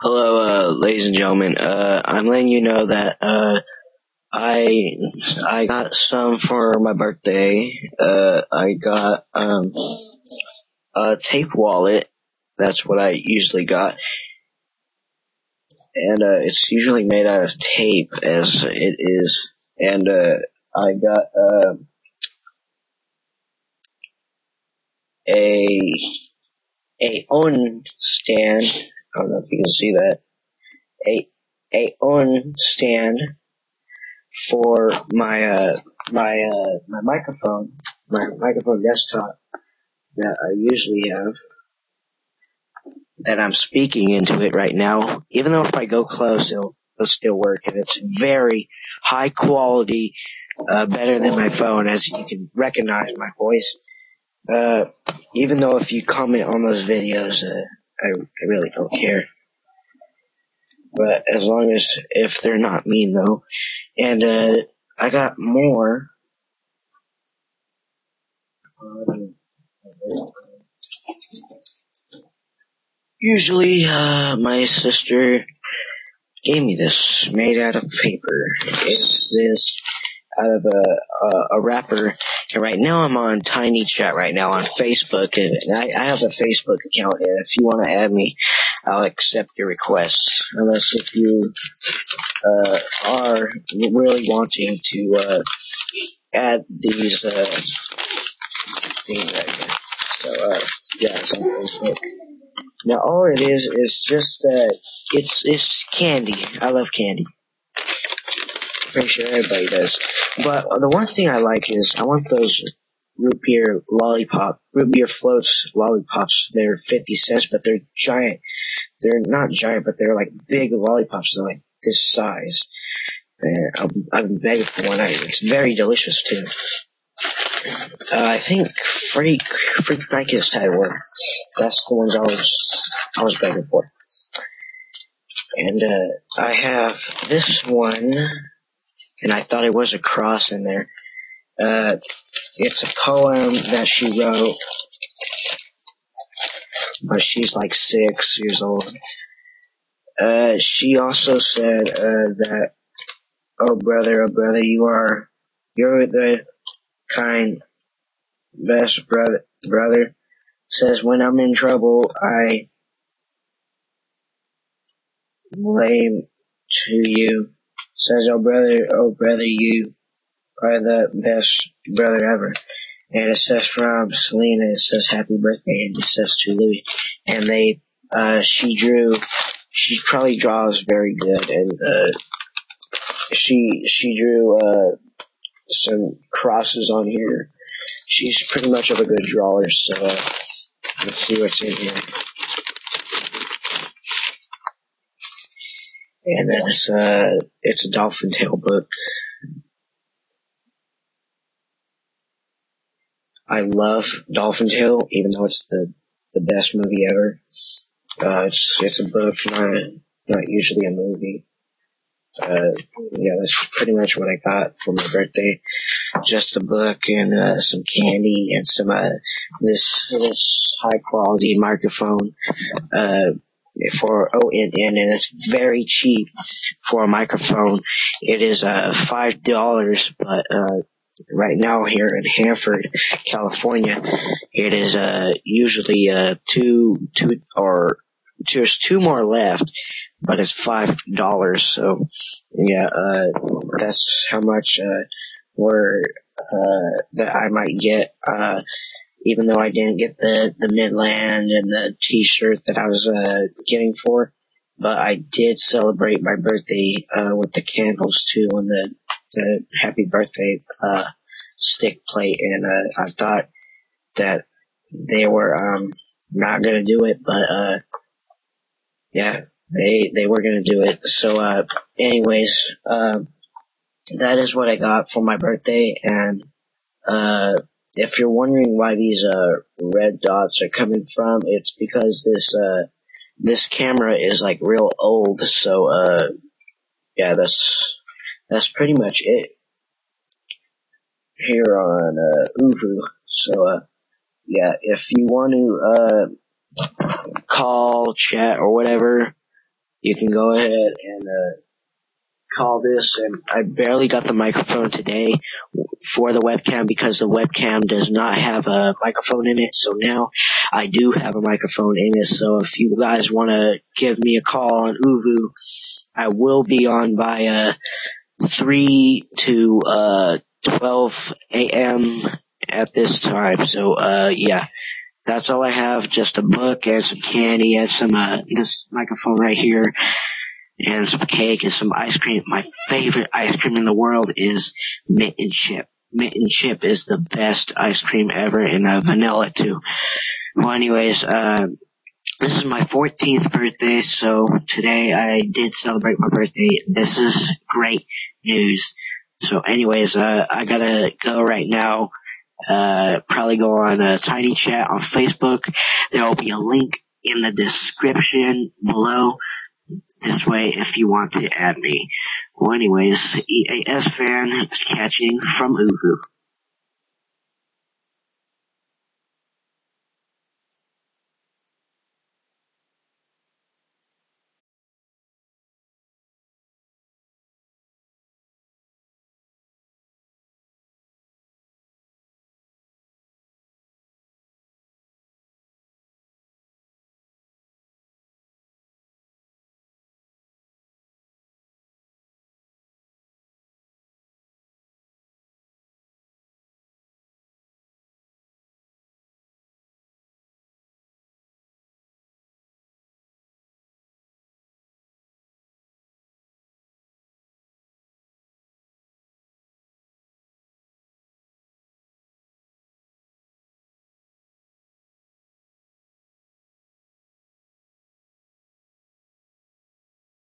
Hello, ladies and gentlemen. I'm letting you know that I got some for my birthday. I got a tape wallet. That's what I usually got, and it's usually made out of tape, as it is. And I got a on stand. I don't know if you can see that. A on stand for my microphone, desktop that I usually have, that I'm speaking into it right now. Even though if I go close, it'll still work, and it's very high quality, better than my phone, as you can recognize my voice. Even though if you comment on those videos, I really don't care. But as long as, if they're not mean though. And I got more. Usually, my sister gave me this, made out of paper. It's this out of a wrapper. And right now I'm on Tiny Chat right now on Facebook, and I have a Facebook account, and if you want to add me, I'll accept your requests. Unless if you are really wanting to add these things right here. So yeah, it's on Facebook. Now all it is just it's candy. I love candy. Pretty sure everybody does. But the one thing I like is I want those root beer floats lollipops. They're 50 cents, but they're giant. They're not giant, but they're like big lollipops. They're like this size. And I've been begging for one. It's very delicious too. I think Freak Nikes had one. That's the ones I was begging for. And I have this one, and I thought it was a cross in there. It's a poem that she wrote, but she's like 6 years old. She also said that, oh brother, you're the kind best brother. Says when I'm in trouble, I blame to you. Says, oh brother, you are the best brother ever. And it says from Selena, it says happy birthday, and it says to Louis. And she probably draws very good, and she drew some crosses on here. She's pretty much of a good drawer, so let's see what's in here. And then it's a Dolphin Tale book. I love Dolphin Tale, even though it's the best movie ever. It's a book, not usually a movie. Yeah, that's pretty much what I got for my birthday. Just a book and some candy and some this high quality microphone for ONN, and it's very cheap for a microphone. It is $5, but right now here in Hanford, California, it is usually there's 2 more left, but it's $5. So yeah, that's how much that I might get. Even though I didn't get the Midland and the T-shirt that I was getting for, but I did celebrate my birthday with the candles too, and the happy birthday stick plate, and I thought that they were not gonna do it, but yeah, they were gonna do it. So anyways, that is what I got for my birthday. And if you're wondering why these red dots are coming from, it's because this camera is like real old. So yeah, that's pretty much it here on oovoo. So yeah, if you want to call, chat, or whatever, you can go ahead and call this. And I barely got the microphone today for the webcam because the webcam does not have a microphone in it. So now I do have a microphone in it. So if you guys want to give me a call on oovoo, I will be on by 3 to 12 a.m. at this time. So yeah, that's all I have. Just a book and some candy and some this microphone right here, and some cake and some ice cream. My favorite ice cream in the world is mint and chip. Mint and chip is the best ice cream ever, and vanilla too. Well, anyways, this is my 14th birthday, so today I did celebrate my birthday. This is great news. So anyways, I gotta go right now. Probably go on a tiny chat on Facebook. There will be a link in the description below. This way, if you want to add me. Well, anyways, EAS fan catching from oovoo.